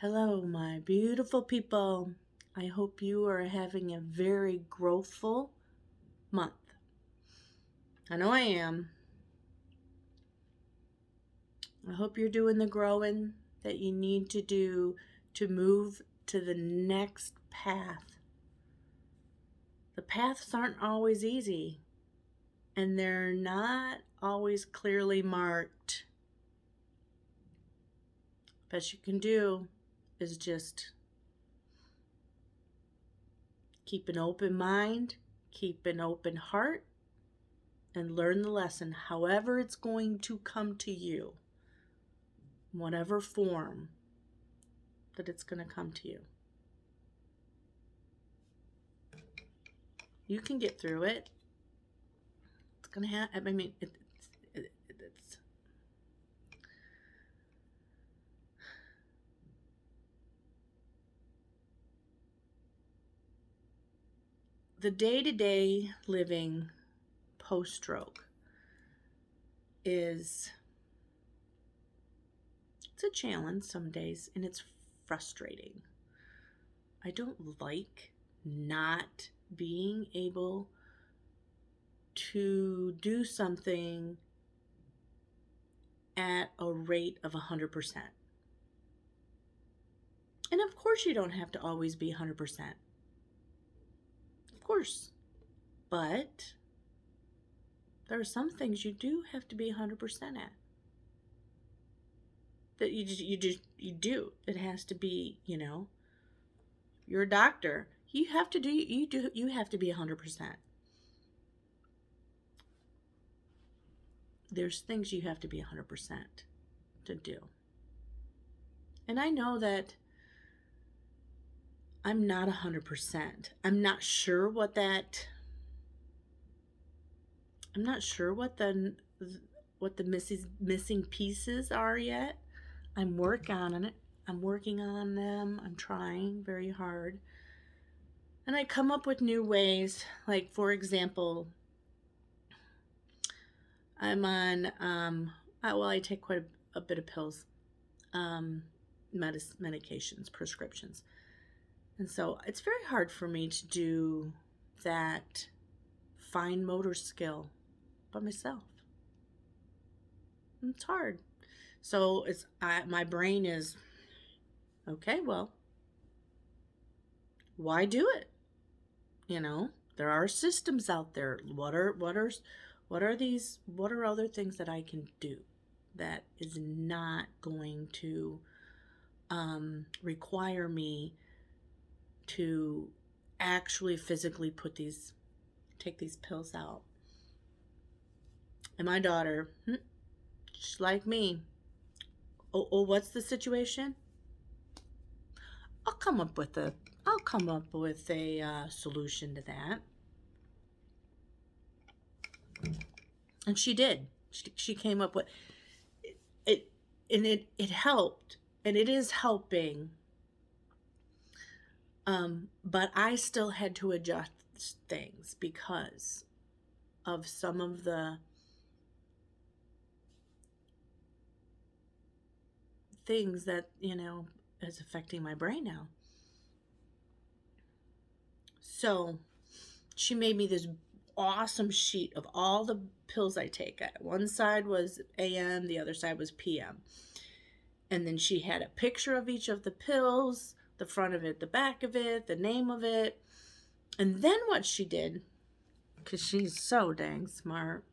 Hello, my beautiful people. I hope you are having a very growthful month. I know I am. I hope you're doing the growing that you need to do to move to the next path. The paths aren't always easy, and they're not always clearly marked. Best you can do is just keep an open mind, keep an open heart, and learn the lesson however it's going to come to you, whatever form that it's going to come to you. You can get through it. It's going to happen. I mean, it's the day-to-day living post-stroke it's a challenge some days, and it's frustrating. I don't like not being able to do something at a rate of 100%. And of course you don't have to always be 100%. Of course. But there are some things you do have to be 100% at. That you do. It has to be, you're a doctor. You have to be 100%. There's things you have to be 100% to do. And I know that I'm not 100%. I'm not sure what the missing pieces are yet. I'm working on it. I'm working on them. I'm trying very hard. And I come up with new ways. Like, for example, I'm on, I take quite a bit of pills, medications, prescriptions. And so it's very hard for me to do that fine motor skill by myself. It's hard. So my brain is, okay, well, why do it? There are systems out there. What are other things that I can do that is not going to require me to actually physically take these pills out? And my daughter, just like me, what's the situation? I'll come up with a solution to that. And she did. She came up with it, and it helped, and it is helping. But I still had to adjust things because of some of the things that, is affecting my brain now. So she made me this awesome sheet of all the pills I take. One side was AM, the other side was PM. And then she had a picture of each of the pills, the front of it, the back of it, the name of it. And then what she did, because she's so dang smart,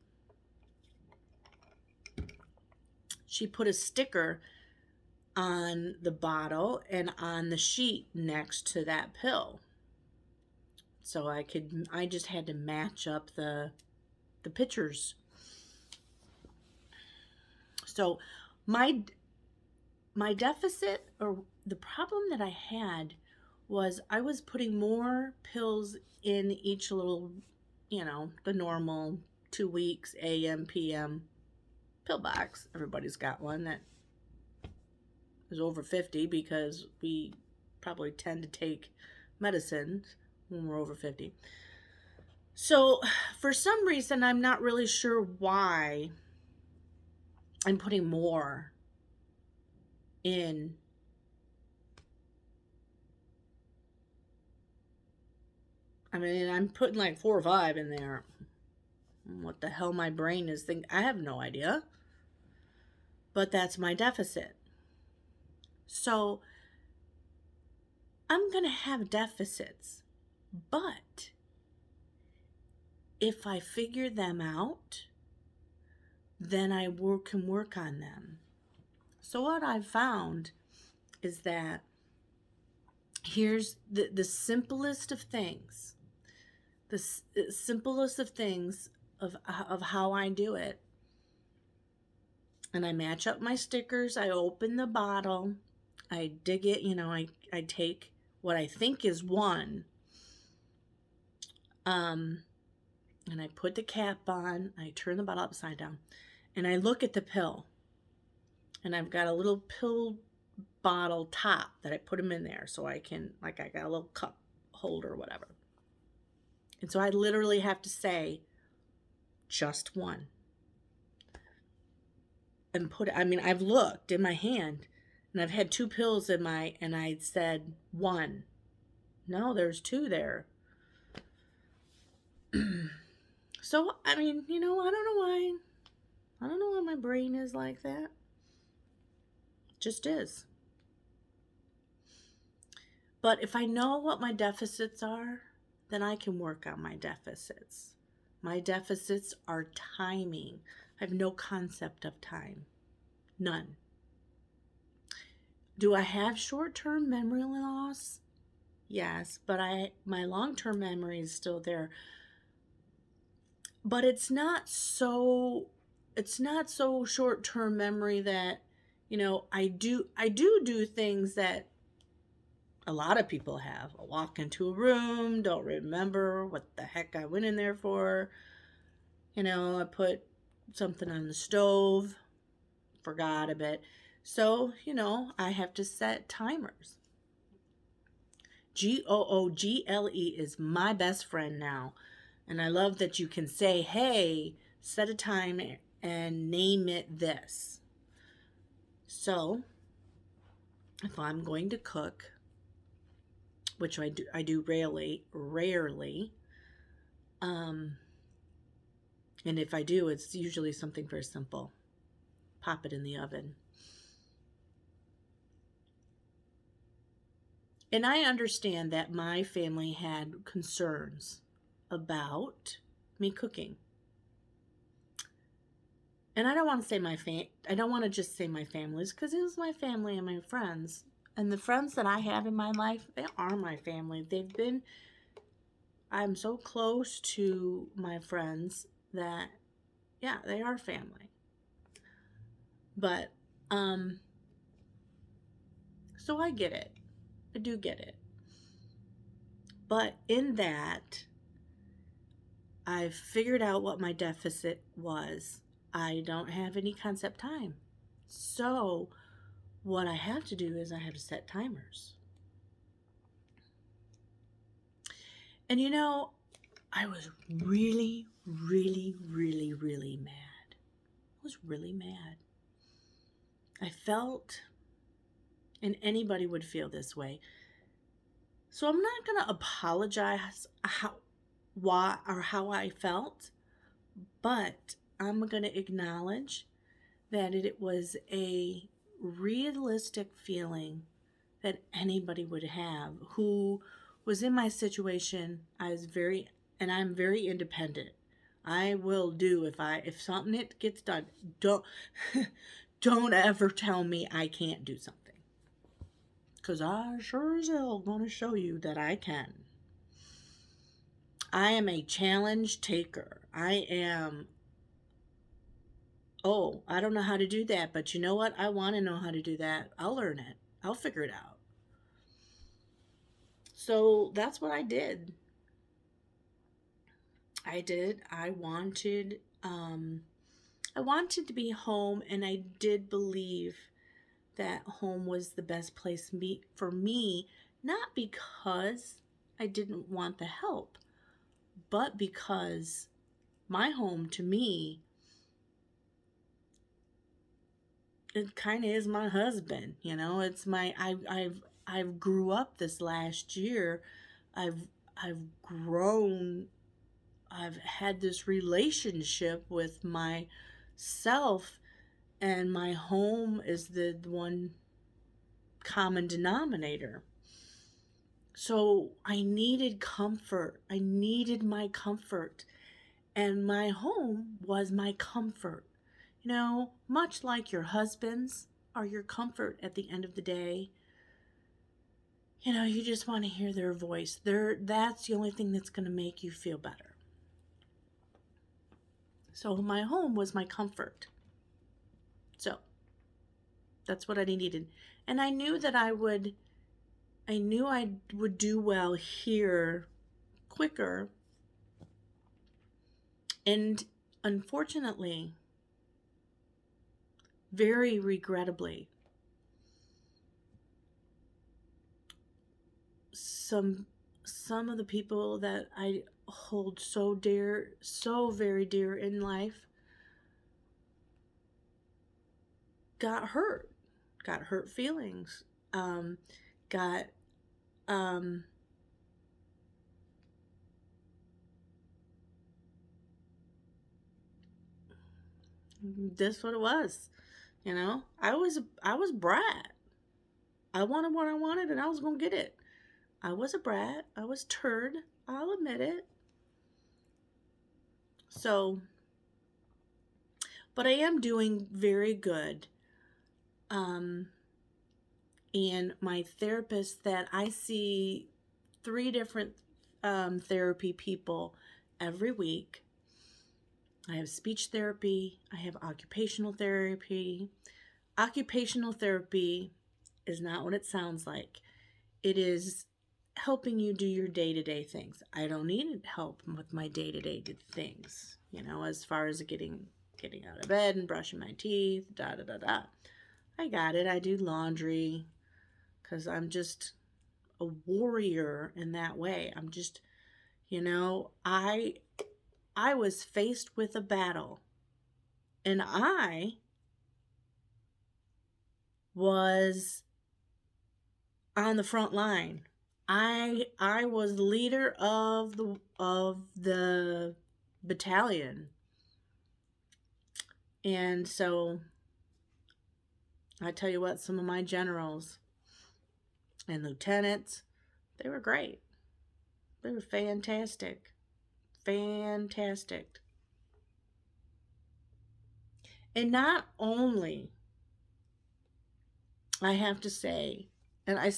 she put a sticker on the bottle and on the sheet next to that pill. So I just had to match up the pictures. So my deficit, or the problem that I had, was I was putting more pills in each little, the normal 2 weeks AM, PM pill box. Everybody's got one that is over 50 because we probably tend to take medicine when we're over 50. So for some reason, I'm not really sure why I'm putting more in I mean, I'm putting like 4 or 5 in there. What the hell my brain is thinking, I have no idea. But that's my deficit. So I'm going to have deficits. But if I figure them out, then I can work on them. So what I've found is that here's the simplest of things. The simplest of things of how I do it. And I match up my stickers. I open the bottle. I dig it. I take what I think is one. And I put the cap on. I turn the bottle upside down. And I look at the pill. And I've got a little pill bottle top that I put them in there. So I can, I got a little cup holder or whatever. And so I literally have to say just one. And I've looked in my hand and I've had 2 pills and I said 1. No, there's 2 there. So, I don't know why. I don't know why my brain is like that. Just is. But if I know what my deficits are, then I can work on my deficits. My deficits are timing. I have no concept of time. None. Do I have short-term memory loss? Yes, but my long-term memory is still there. But it's not so short-term memory that, I do things that a lot of people have. I walk into a room, don't remember what the heck I went in there for. I put something on the stove, forgot a bit. So, I have to set timers. Google is my best friend now. And I love that you can say, hey, set a time and name it this. So, if I'm going to cook, which I do rarely, and if I do, it's usually something very simple. Pop it in the oven. And I understand that my family had concerns about me cooking. And I don't want to say I don't want to just say my family's, because it was my family and my friends. And the friends that I have in my life, they are my family. I'm so close to my friends that, yeah, they are family. But, so I get it. I do get it. But in that, I've figured out what my deficit was. I don't have any concept time. So what I have to do is I have to set timers. And I was really, really, really, really mad. I was really mad. I felt, and anybody would feel this way. So I'm not going to apologize how I felt, but I'm going to acknowledge that it was a realistic feeling that anybody would have who was in my situation. I'm very independent. I will do if something gets done. Don't ever tell me I can't do something. Because I sure as hell going to show you that I can. I am a challenge taker. I don't know how to do that, but you know what? I want to know how to do that. I'll learn it. I'll figure it out. So that's what I did. I wanted to be home, and I did believe that home was the best place for me, not because I didn't want the help, but because my home, to me, it kind of is my husband. It's I've grew up this last year. I've grown. I've had this relationship with myself, and my home is the one common denominator. So I needed comfort. I needed my comfort. And my home was my comfort. You know, much like your husbands are your comfort at the end of the day. You know, you just want to hear their voice. That's the only thing that's going to make you feel better. So my home was my comfort. So that's what I needed. And I knew that I would do well here quicker. And unfortunately, very regrettably, some of the people that I hold so dear, so very dear in life, got hurt feelings, got that's what it was. You know, I was brat. I wanted what I wanted, and I was gonna get it. I was a brat. I was turd. I'll admit it. So, but I am doing very good. And my therapist, that I see 3 different therapy people every week. I have speech therapy. I have occupational therapy. Occupational therapy is not what it sounds like. It is helping you do your day-to-day things. I don't need help with my day-to-day things, you know, as far as getting out of bed and brushing my teeth, da da da da. I got it. I do laundry because I'm just a warrior in that way. I'm just, you know, I was faced with a battle, and I was on the front line. I was the leader of the battalion. And so I tell you what, some of my generals and lieutenants, they were great. They were fantastic. Fantastic. And not only, I have to say, and I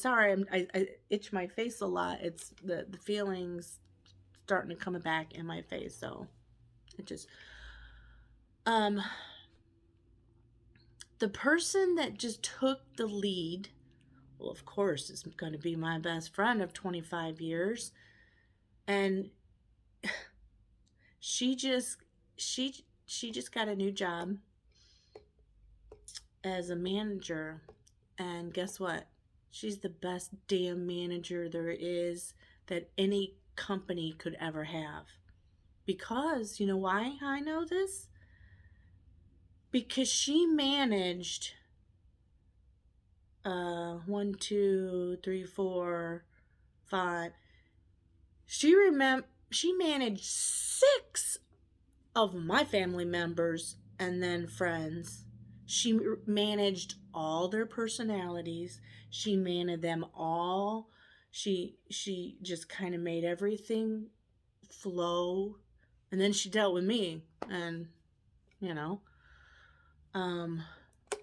itch my face a lot. It's the feelings starting to come back in my face. So it just, the person that just took the lead, well, of course, is going to be my best friend of 25 years. And she just got a new job as a manager, and guess what? She's the best damn manager there is that any company could ever have. Because, you know why I know this? Because she managed 1, 2, 3, 4, 5. She managed 6 of my family members and then friends. She managed all their personalities. She managed them all. She just kind of made everything flow. And then she dealt with me, and you know,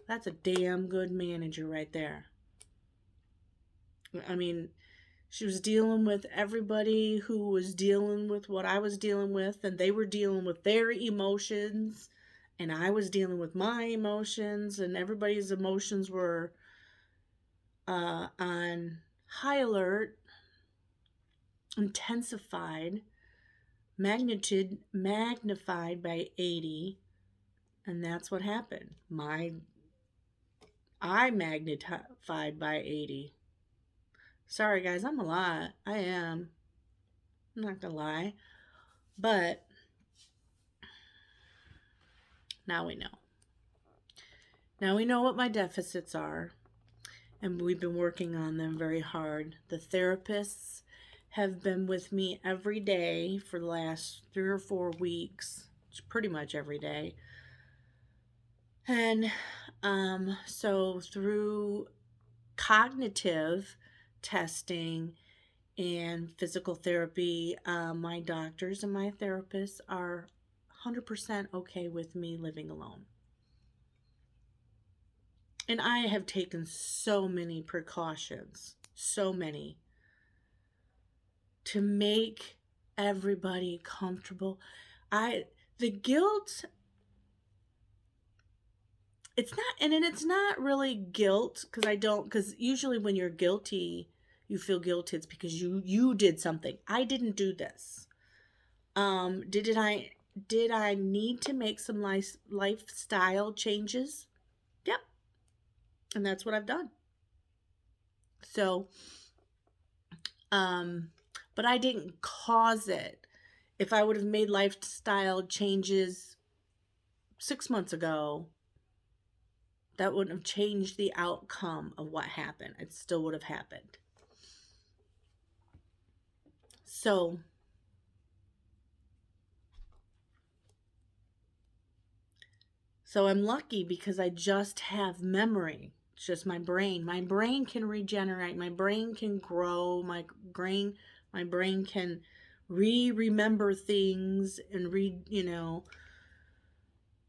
that's a damn good manager right there. I mean, she was dealing with everybody who was dealing with what I was dealing with, and they were dealing with their emotions, and I was dealing with my emotions, and everybody's emotions were on high alert, intensified, magnified by 80, and that's what happened. I magnified by 80. Sorry, guys, I'm a lot. I am. I'm not gonna lie. But now we know. Now we know what my deficits are, and we've been working on them very hard. The therapists have been with me every day for the last 3 or 4 weeks. It's pretty much every day. And so through cognitive testing and physical therapy, my doctors and my therapists are 100% okay with me living alone. And I have taken so many precautions, so many, to make everybody comfortable. The guilt, it's not, and it's not really guilt, because usually when you're guilty, you feel guilty, it's because you did something. I didn't do this. Did I need to make some lifestyle changes? Yep. And that's what I've done. So, but I didn't cause it. If I would have made lifestyle changes 6 months ago, that wouldn't have changed the outcome of what happened. It still would have happened. So, I'm lucky because I just have memory. It's just my brain. My brain can regenerate. My brain can grow. My brain can remember things and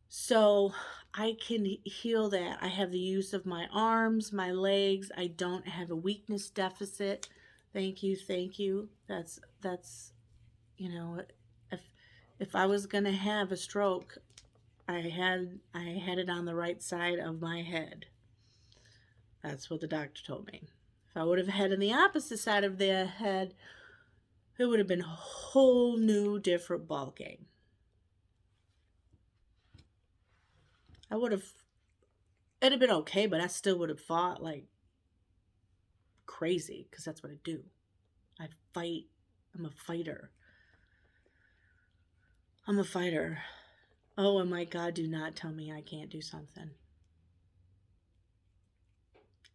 So I can heal that. I have the use of my arms, my legs. I don't have a weakness deficit. Thank you, thank you. That's if I was gonna have a stroke, I had it on the right side of my head. That's what the doctor told me. If I would have had it on the opposite side of the head, it would have been a whole new different ball game. It'd have been okay, but I still would have fought like crazy because that's what I do. I fight. I'm a fighter. Oh, and my God, do not tell me I can't do something.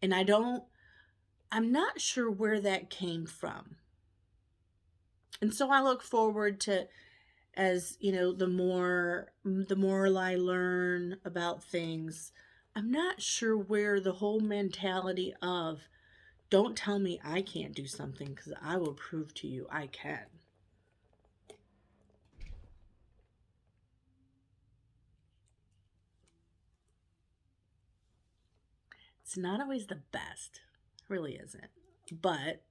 And I'm not sure where that came from. And so I look forward to, as the more I learn about things, I'm not sure where the whole mentality of don't tell me I can't do something because I will prove to you I can. It's not always the best. It really isn't. But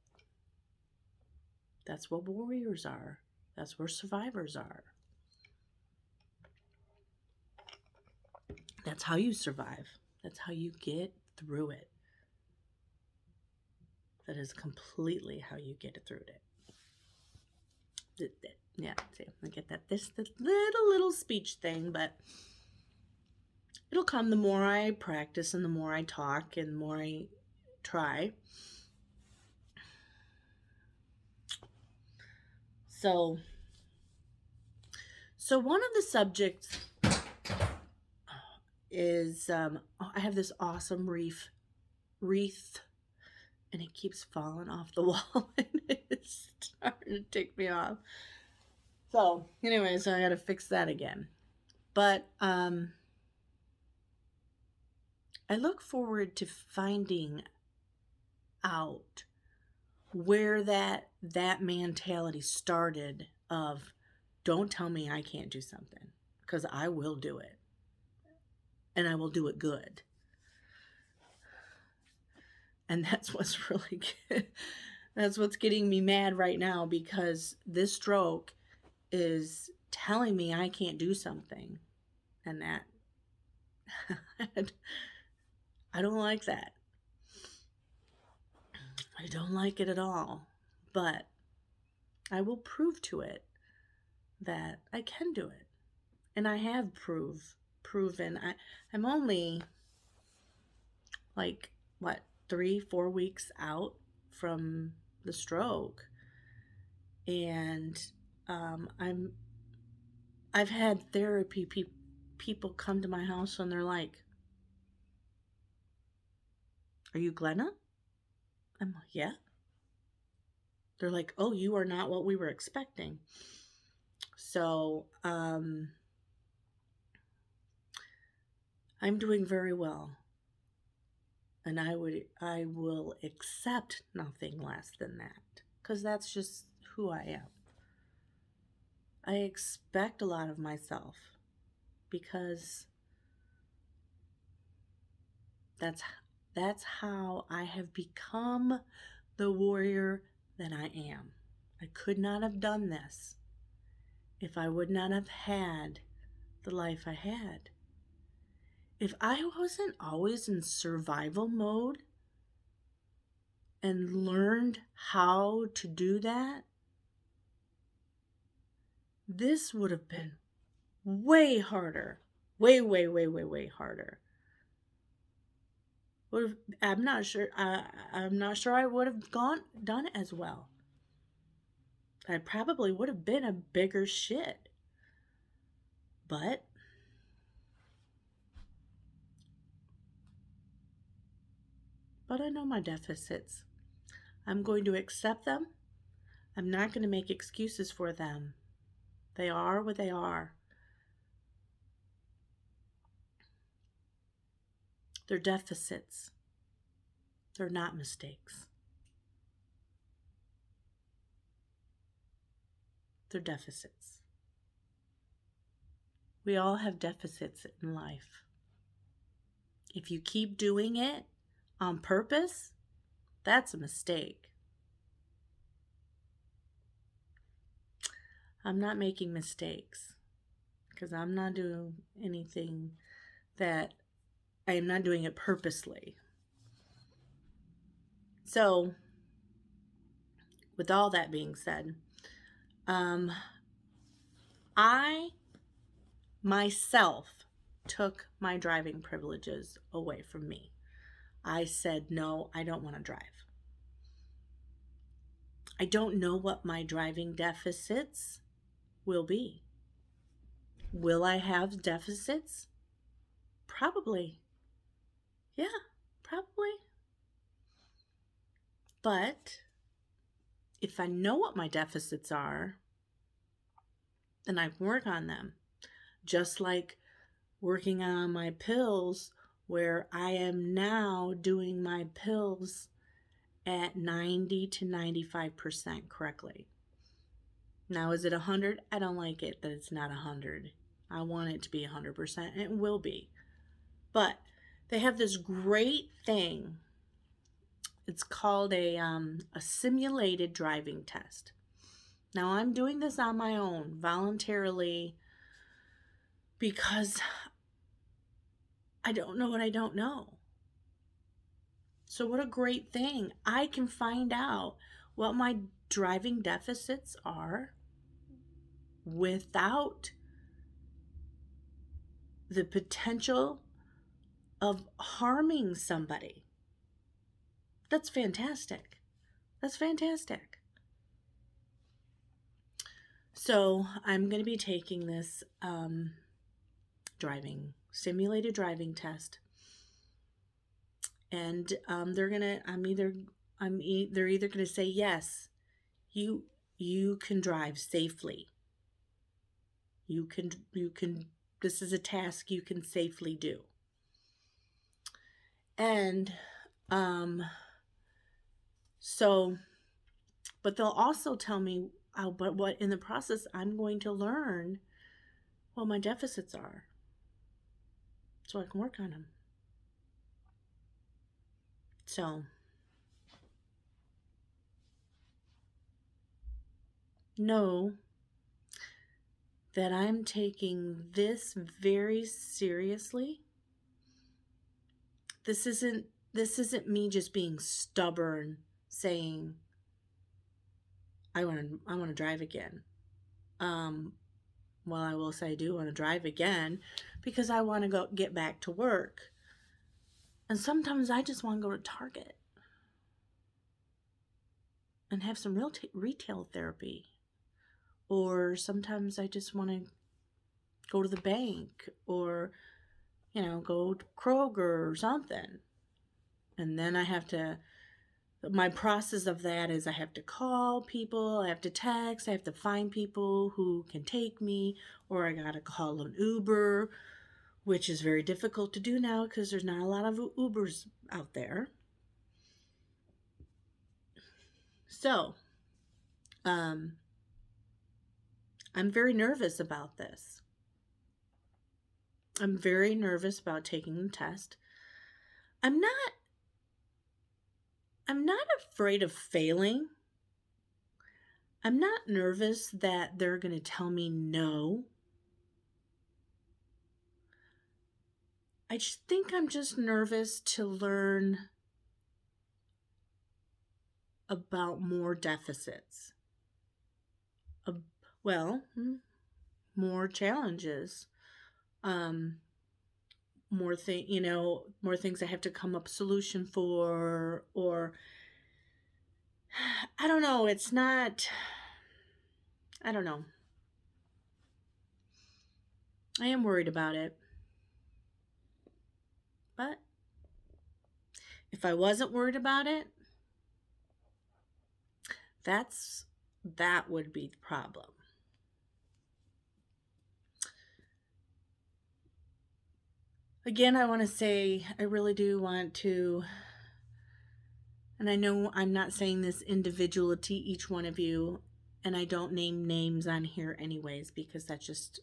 that's what warriors are. That's where survivors are. That's how you survive. That's how you get through it. That is completely how you get through it. Yeah, see, I get that. The little speech thing, but it'll come the more I practice and the more I talk and the more I try. So one of the subjects is I have this awesome wreath, and it keeps falling off the wall, and it's starting to tick me off. So, anyways, I got to fix that again. But I look forward to finding out where that mentality started of don't tell me I can't do something, because I will do it, and I will do it good. And that's what's really good. That's what's getting me mad right now, because this stroke is telling me I can't do something, and that I don't like that. I don't like it at all. But I will prove to it that I can do it. And I have proven. I'm only like 3-4 weeks out from the stroke, and I've had therapy people come to my house and they're like, "Are you Glenna?" I'm like, "Yeah." They're like, oh, you are not what we were expecting. So, I'm doing very well. And I will accept nothing less than that. Because that's just who I am. I expect a lot of myself because that's how I have become the warrior that I am. I could not have done this if I would not have had the life I had. If I wasn't always in survival mode and learned how to do that, this would have been way harder. Way, way, way, way, way harder. I'm not sure. I'm not sure I would have done it as well. I probably would have been a bigger shit. But I know my deficits. I'm going to accept them. I'm not going to make excuses for them. They are what they are. They're deficits. They're not mistakes. They're deficits. We all have deficits in life. If you keep doing it on purpose, that's a mistake. I'm not making mistakes because I'm not doing anything that I am not doing it purposely. So, with all that being said, I myself took my driving privileges away from me. I said, no, I don't want to drive. I don't know what my driving deficits will be. Will I have deficits? Probably. Yeah, probably. But if I know what my deficits are, then I can work on them. Just like working on my pills, where I am now doing my pills at 90 to 95% correctly. Now, is it 100? I don't like it that it's not 100. I want it to be 100%, and it will be. But they have this great thing. It's called a simulated driving test. Now, I'm doing this on my own, voluntarily, because I don't know what I don't know. So what a great thing. I can find out what my driving deficits are without the potential of harming somebody. That's fantastic. That's fantastic. So I'm going to be taking this simulated driving test, and they're either going to say, yes, you can drive safely. You can. This is a task you can safely do. And so, but they'll also tell me, but what in the process I'm going to learn what my deficits are, so I can work on them. So, know that I'm taking this very seriously. This isn't me just being stubborn saying I want to drive again. Well, I will say I do want to drive again because I want to get back to work. And sometimes I just want to go to Target and have some real retail therapy. Or sometimes I just want to go to the bank or, go to Kroger or something. And then I have to my process of that is I have to call people, I have to text, I have to find people who can take me, or I gotta call an Uber, which is very difficult to do now because there's not a lot of Ubers out there. So, I'm very nervous about this. I'm very nervous about taking the test. I'm not afraid of failing. I'm not nervous that they're going to tell me no. I just think I'm just nervous to learn about more deficits. Well, more challenges. More things I have to come up solution for, or I don't know, I don't know. I am worried about it. But if I wasn't worried about it, that would be the problem. Again, I want to say I really do want to, and I know I'm not saying this individual to each one of you, and I don't name names on here anyways because that's just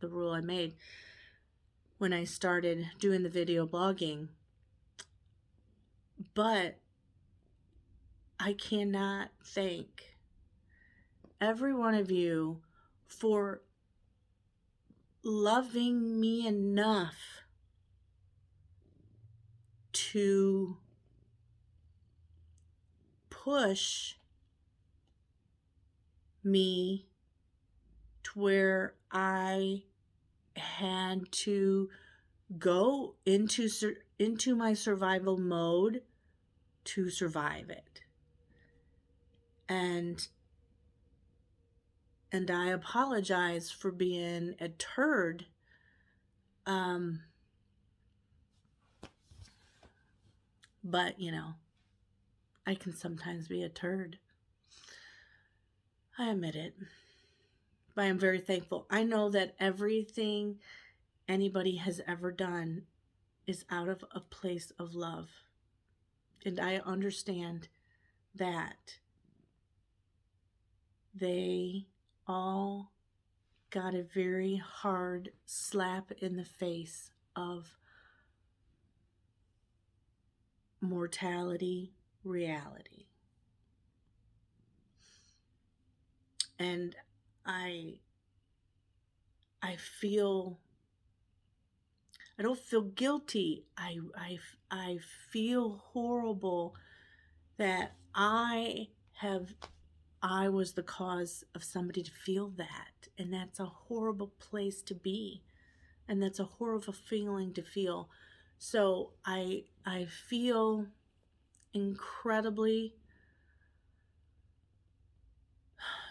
the rule I made when I started doing the video blogging. But I cannot thank every one of you for loving me enough to push me to where I had to go into my survival mode to survive it. And I apologize for being a turd. But, I can sometimes be a turd. I admit it. But I'm very thankful. I know that everything anybody has ever done is out of a place of love. And I understand that they all got a very hard slap in the face of mortality reality. And I don't feel guilty. I feel horrible that I was the cause of somebody to feel that. And that's a horrible place to be. And that's a horrible feeling to feel. So I feel incredibly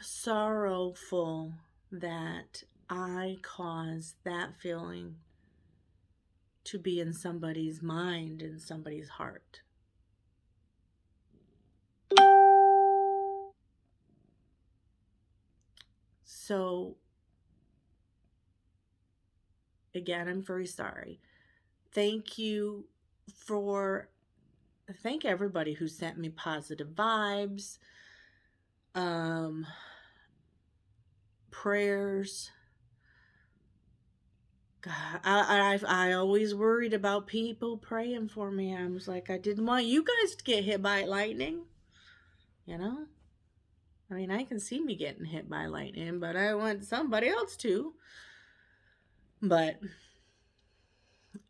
sorrowful that I caused that feeling to be in somebody's mind, in somebody's heart. So, again, I'm very sorry. Thank everybody who sent me positive vibes, prayers. God, I always worried about people praying for me. I was like, I didn't want you guys to get hit by lightning. I mean, I can see me getting hit by lightning, but I want somebody else to. But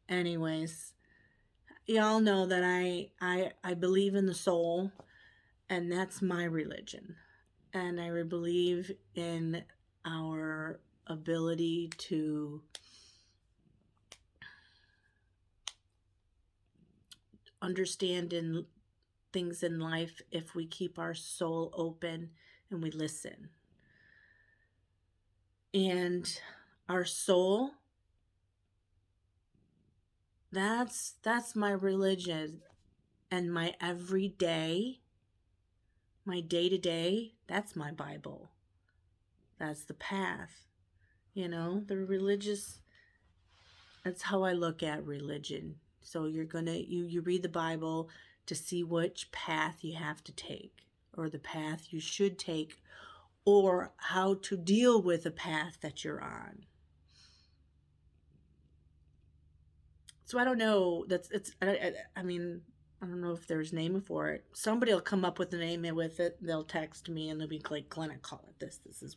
anyways, y'all know that I believe in the soul, and that's my religion. And I believe in our ability to understand things in life if we keep our soul open and we listen. And our soul, that's my religion and my everyday my day-to-day, that's my Bible. That's the path. The religious, that's how I look at religion. So you read the Bible to see which path you have to take, or the path you should take, or how to deal with the path that you're on. So I don't know. I mean, I don't know if there's a name for it. Somebody will come up with a name with it. They'll text me and they'll be like, "Glenna, call it this. This is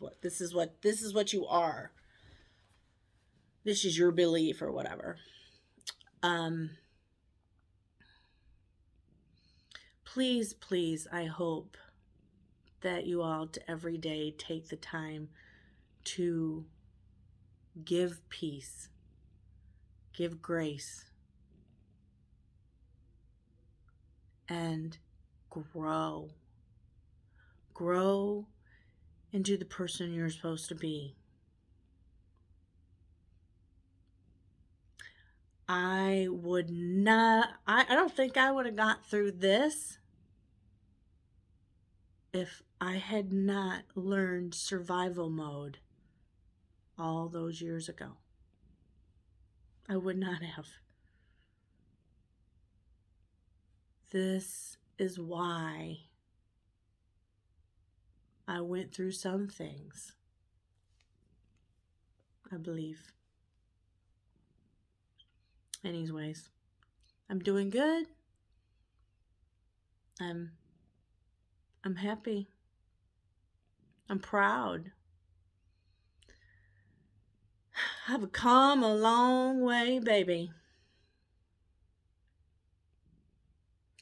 what you are. This is your belief or whatever." Please, please, I hope that you all every day take the time to give peace, give grace, and grow. Grow into the person you're supposed to be. I don't think I would have got through this if I had not learned survival mode all those years ago. I would not have. This is why I went through some things, I believe. Anyways, I'm doing good. I'm happy. I'm proud. I've come a long way, baby.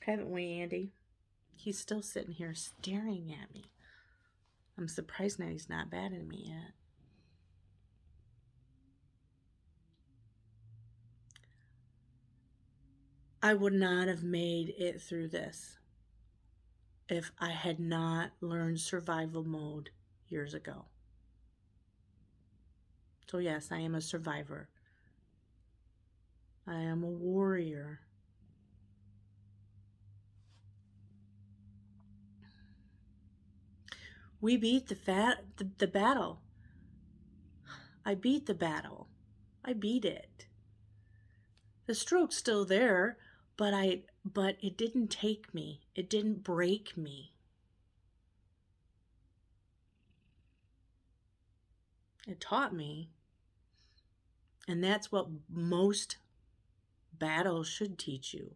Haven't we, Andy? He's still sitting here staring at me. I'm surprised now he's not bad at me yet. I would not have made it through this if I had not learned survival mode years ago. So yes, I am a survivor. I am a warrior. We beat the battle. I beat the battle. I beat it. The stroke's still there, but it didn't take me. It didn't break me. It taught me. And that's what most battles should teach you.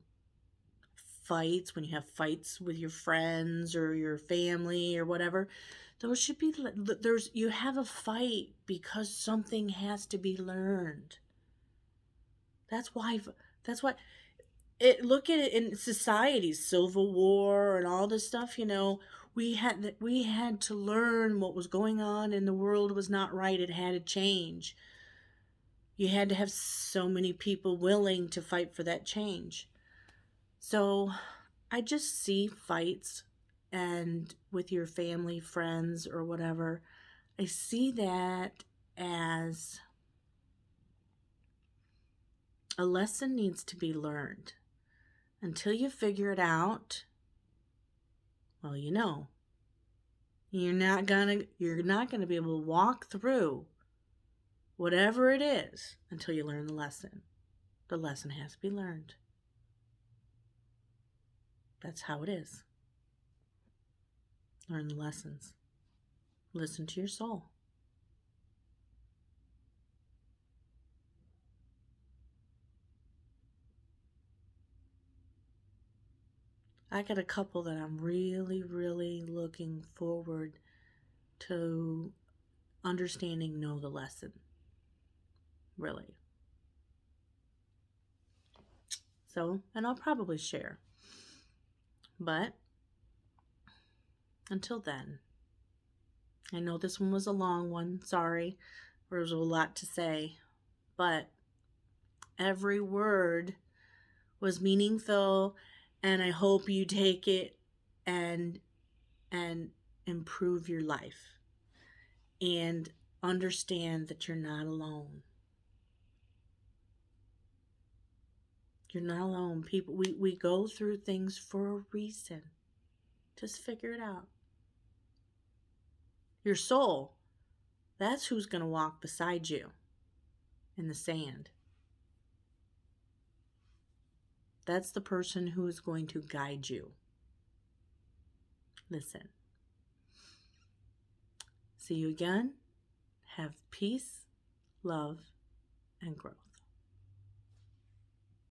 Fights, when you have fights with your friends or your family or whatever, those should be, you have a fight because something has to be learned. That's why look at it in society, Civil War and all this stuff, we had to learn what was going on in the world was not right. It had to change. You had to have so many people willing to fight for that change. So I just see fights, and with your family, friends, or whatever, I see that as a lesson needs to be learned. Until you figure it out, well, you're not gonna be able to walk through whatever it is until you learn the lesson. The lesson has to be learned. That's how it is. Learn the lessons. Listen to your soul. I got a couple that I'm really, really looking forward to understanding, know the lesson. Really. So, and I'll probably share. But until then, I know this one was a long one. Sorry. There was a lot to say. But every word was meaningful, and I hope you take it and improve your life and understand that you're not alone. You're not alone. People, we go through things for a reason. Just figure it out. Your soul, that's who's going to walk beside you in the sand. That's the person who is going to guide you. Listen. See you again. Have peace, love, and growth.